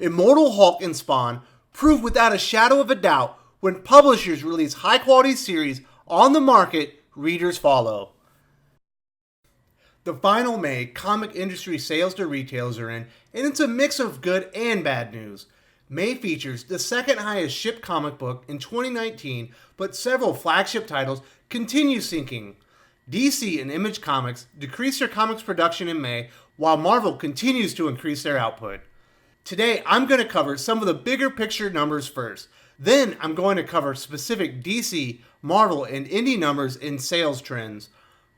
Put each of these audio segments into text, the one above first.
Immortal Hulk and Spawn prove without a shadow of a doubt when publishers release high-quality series on the market, readers follow. The final May comic industry sales to retailers are in, and it's a mix of good and bad news. May features the second highest shipped comic book in 2019, but several flagship titles continue sinking. DC and Image Comics decreased their comics production in May, while Marvel continues to increase their output. Today, I'm going to cover some of the bigger picture numbers first. Then, I'm going to cover specific DC, Marvel, and indie numbers and sales trends.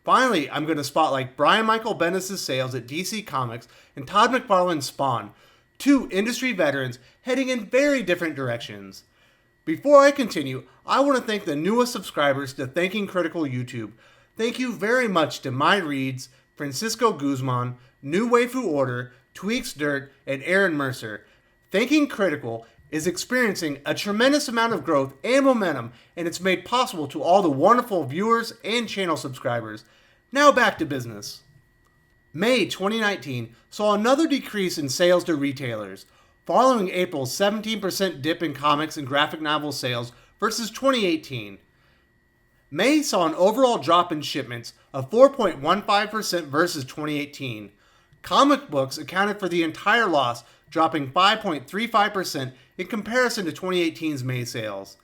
Finally, I'm going to spotlight Brian Michael Bendis' sales at DC Comics and Todd McFarlane's Spawn, two industry veterans heading in very different directions. Before I continue, I want to thank the newest subscribers to Thinking Critical YouTube. Thank you very much to My Reads, Francisco Guzman, New Waifu Order, Tweaks Dirt, and Aaron Mercer. Thinking Critical is experiencing a tremendous amount of growth and momentum, and it's made possible to all the wonderful viewers and channel subscribers. Now back to business. May 2019 saw another decrease in sales to retailers, following April's 17% dip in comics and graphic novel sales versus 2018. May saw an overall drop in shipments of 4.15% versus 2018. Comic books accounted for the entire loss, dropping 5.35% in comparison to 2018's May sales.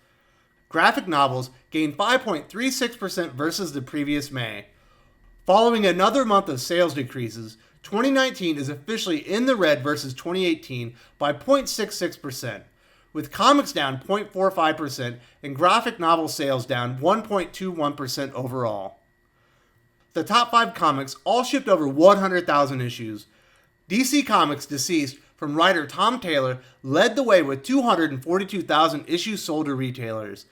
Graphic novels gained 5.36% versus the previous May. Following another month of sales decreases, 2019 is officially in the red versus 2018 by 0.66%, with comics down 0.45% and graphic novel sales down 1.21% overall. The top 5 comics all shipped over 100,000 issues. DC Comics' DCeased from writer Tom Taylor led the way with 242,000 issues sold to retailers.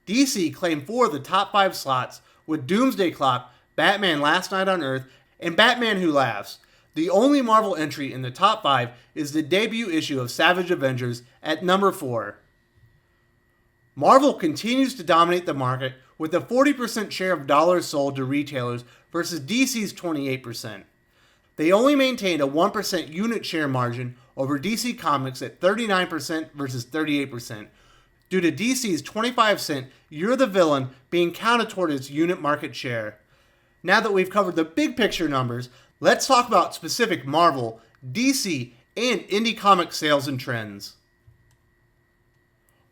DC claimed 4 of the top 5 slots with Doomsday Clock, Batman Last Night on Earth, and Batman Who Laughs. The only Marvel entry in the top 5 is the debut issue of Savage Avengers at number 4. Marvel continues to dominate the market with a 40% share of dollars sold to retailers versus DC's 28%. They only maintained a 1% unit share margin over DC Comics at 39% versus 38%, due to DC's 25-cent You're the Villain being counted toward its unit market share. Now that we've covered the big picture numbers, let's talk about specific Marvel, DC, and indie comic sales and trends.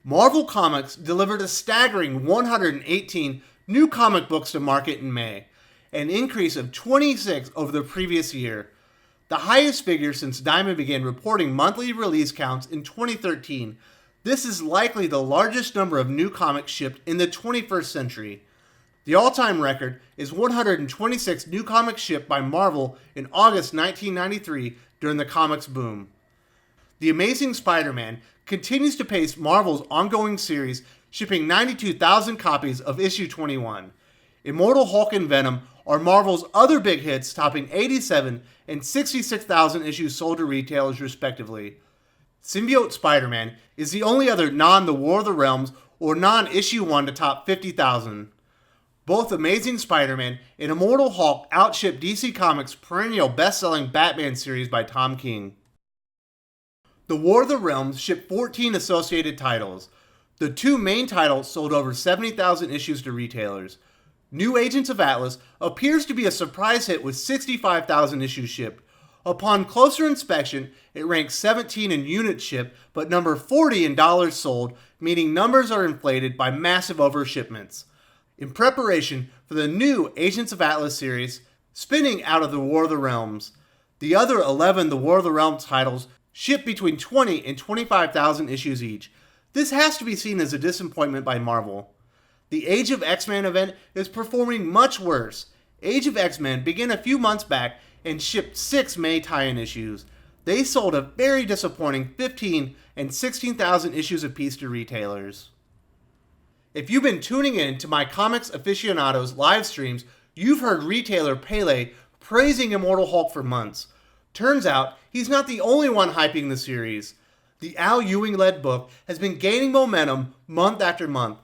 Marvel Comics delivered a staggering 118 new comic books to market in May, an increase of 26 over the previous year, the highest figure since Diamond began reporting monthly release counts in 2013. This is likely the largest number of new comics shipped in the 21st century. The all-time record is 126 new comics shipped by Marvel in August 1993 during the comics boom. The Amazing Spider-Man continues to pace Marvel's ongoing series, shipping 92,000 copies of issue 21. Immortal Hulk and Venom are Marvel's other big hits, topping 87 and 66,000 issues sold to retailers respectively. Symbiote Spider-Man is the only other non-The War of the Realms or non-issue 1 to top 50,000. Both Amazing Spider-Man and Immortal Hulk outshipped DC Comics' perennial best-selling Batman series by Tom King. The War of the Realms shipped 14 associated titles. The 2 main titles sold over 70,000 issues to retailers. New Agents of Atlas appears to be a surprise hit with 65,000 issues shipped. Upon closer inspection, it ranks 17 in units shipped, but number 40 in dollars sold, meaning numbers are inflated by massive overshipments. In preparation for the new Agents of Atlas series, spinning out of the War of the Realms, the other 11 The War of the Realms titles shipped between 20 and 25,000 issues each. This has to be seen as a disappointment by Marvel. The Age of X-Men event is performing much worse. Age of X-Men began a few months back and shipped 6 May tie-in issues. They sold a very disappointing 15 and 16,000 issues apiece to retailers. If you've been tuning in to my Comics Aficionados live streams, you've heard retailer Pele praising Immortal Hulk for months. Turns out, he's not the only one hyping the series. The Al Ewing-led book has been gaining momentum month after month.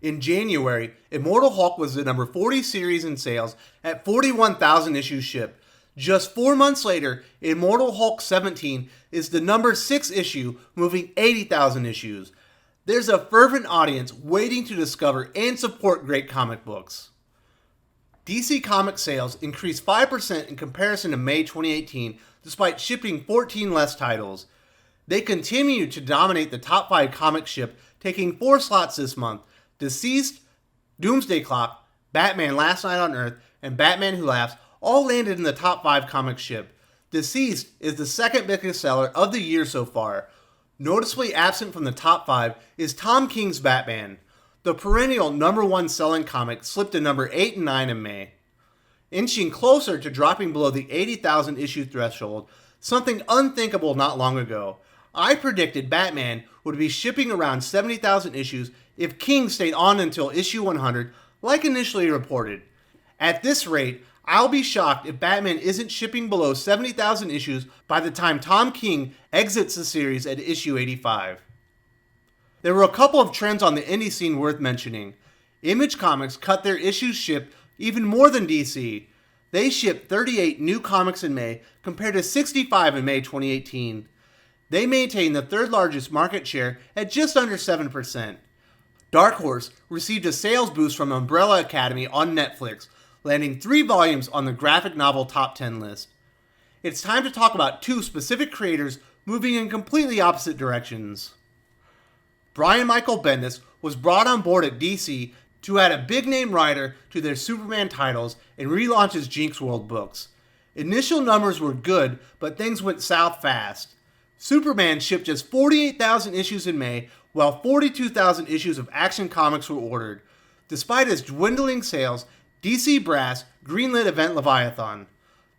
In January, Immortal Hulk was the number 40 series in sales at 41,000 issues shipped. Just 4 months later, Immortal Hulk 17 is the number 6 issue, moving 80,000 issues. There's a fervent audience waiting to discover and support great comic books. DC Comics sales increased 5% in comparison to May 2018, despite shipping 14 less titles. They continue to dominate the top 5 comic ship, taking 4 slots this month. DCeased, Doomsday Clock, Batman Last Night on Earth, and Batman Who Laughs all landed in the top 5 comic ship. DCeased is the second biggest seller of the year so far. Noticeably absent from the top 5 is Tom King's Batman. The perennial number 1 selling comic slipped to number 8 and 9 in May. Inching closer to dropping below the 80,000 issue threshold, something unthinkable not long ago. I predicted Batman would be shipping around 70,000 issues if King stayed on until issue 100, like initially reported. At this rate, I'll be shocked if Batman isn't shipping below 70,000 issues by the time Tom King exits the series at issue 85. There were a couple of trends on the indie scene worth mentioning. Image Comics cut their issues shipped even more than DC. They shipped 38 new comics in May, compared to 65 in May 2018. They maintain the third largest market share at just under 7%. Dark Horse received a sales boost from Umbrella Academy on Netflix, landing 3 volumes on the graphic novel top 10 list. It's time to talk about 2 specific creators moving in completely opposite directions. Brian Michael Bendis was brought on board at DC to add a big-name writer to their Superman titles and relaunch his Jinx World books. Initial numbers were good, but things went south fast. Superman shipped just 48,000 issues in May, while 42,000 issues of Action Comics were ordered. Despite its dwindling sales, DC Brass greenlit Event Leviathan.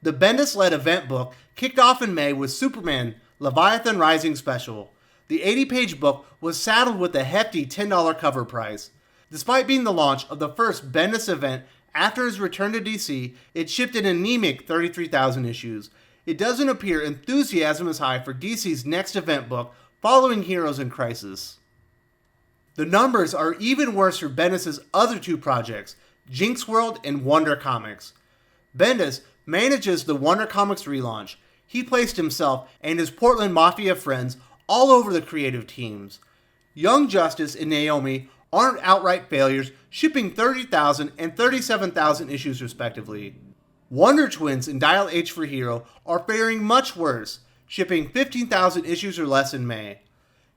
The Bendis-led event book kicked off in May with Superman Leviathan Rising Special. The 80-page book was saddled with a hefty $10 cover price. Despite being the launch of the first Bendis event after his return to DC, it shipped an anemic 33,000 issues. It doesn't appear enthusiasm is high for DC's next event book following Heroes in Crisis. The numbers are even worse for Bendis' other 2 projects, Jinx World and Wonder Comics. Bendis manages the Wonder Comics relaunch. He placed himself and his Portland Mafia friends all over the creative teams. Young Justice and Naomi aren't outright failures, shipping 30,000 and 37,000 issues respectively. Wonder Twins and Dial H for Hero are faring much worse, shipping 15,000 issues or less in May.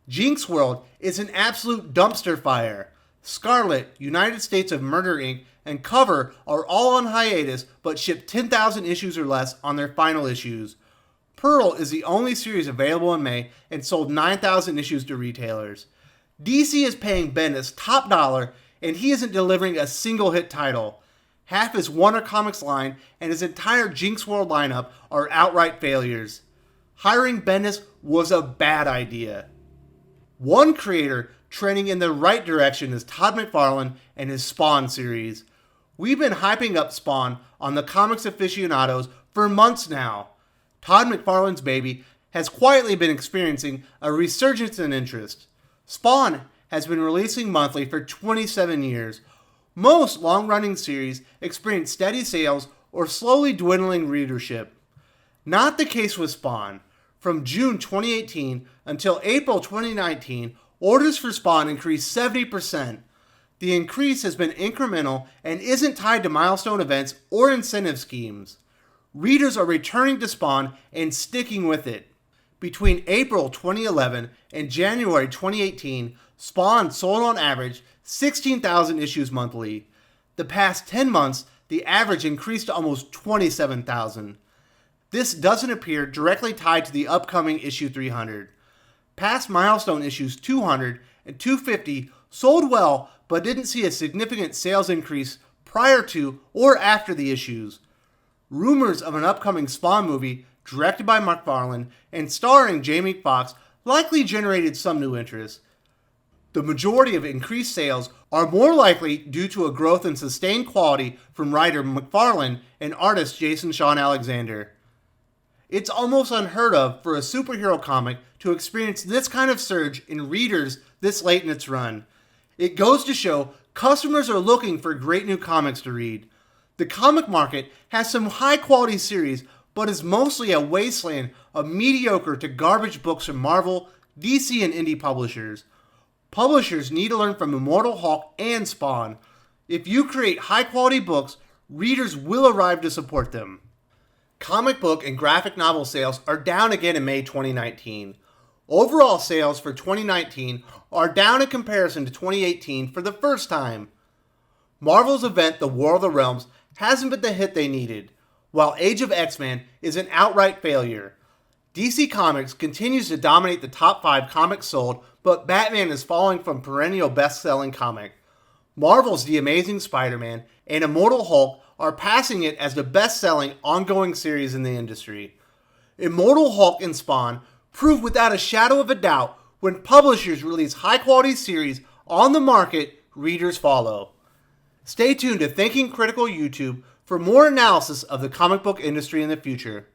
Jinx World is an absolute dumpster fire. Scarlet, United States of Murder Inc., and Cover are all on hiatus but ship 10,000 issues or less on their final issues. Pearl is the only series available in May and sold 9,000 issues to retailers. DC is paying Bendis top dollar and he isn't delivering a single hit title. Half his Wonder Comics line and his entire Jinx World lineup are outright failures. Hiring Bendis was a bad idea. One creator trending in the right direction is Todd McFarlane and his Spawn series. We've been hyping up Spawn on the Comics Aficionados for months now. Todd McFarlane's baby has quietly been experiencing a resurgence in interest. Spawn has been releasing monthly for 27 years. Most long-running series experience steady sales or slowly dwindling readership. Not the case with Spawn. From June 2018 until April 2019, orders for Spawn increased 70%. The increase has been incremental and isn't tied to milestone events or incentive schemes. Readers are returning to Spawn and sticking with it. Between April 2011 and January 2018, Spawn sold on average 16,000 issues monthly. The past 10 months, the average increased to almost 27,000. This doesn't appear directly tied to the upcoming issue 300. Past milestone issues 200 and 250 sold well but didn't see a significant sales increase prior to or after the issues. Rumors of an upcoming Spawn movie, directed by McFarlane and starring Jamie Foxx, likely generated some new interest. The majority of increased sales are more likely due to a growth in sustained quality from writer McFarlane and artist Jason Shawn Alexander. It's almost unheard of for a superhero comic to experience this kind of surge in readers this late in its run. It goes to show customers are looking for great new comics to read. The comic market has some high-quality series, but is mostly a wasteland of mediocre to garbage books from Marvel, DC, and indie publishers. Publishers need to learn from Immortal Hulk and Spawn. If you create high-quality books, readers will arrive to support them. Comic book and graphic novel sales are down again in May 2019. Overall sales for 2019 are down in comparison to 2018 for the first time. Marvel's event, The War of the Realms, hasn't been the hit they needed, while Age of X-Men is an outright failure. DC Comics continues to dominate the top 5 comics sold, but Batman is falling from perennial best-selling comic. Marvel's The Amazing Spider-Man and Immortal Hulk are passing it as the best-selling ongoing series in the industry. Immortal Hulk and Spawn prove without a shadow of a doubt when publishers release high-quality series on the market, readers follow. Stay tuned to Thinking Critical YouTube for more analysis of the comic book industry in the future.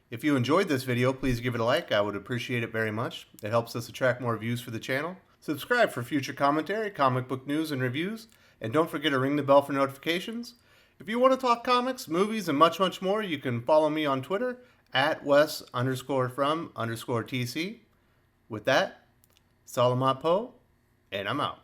If you enjoyed this video, please give it a like. I would appreciate it very much. It helps us attract more views for the channel. Subscribe for future commentary, comic book news, and reviews. And don't forget to ring the bell for notifications. If you want to talk comics, movies, and much, much more, you can follow me on Twitter at Wes_from_TC. With that, Salamat Po, and I'm out.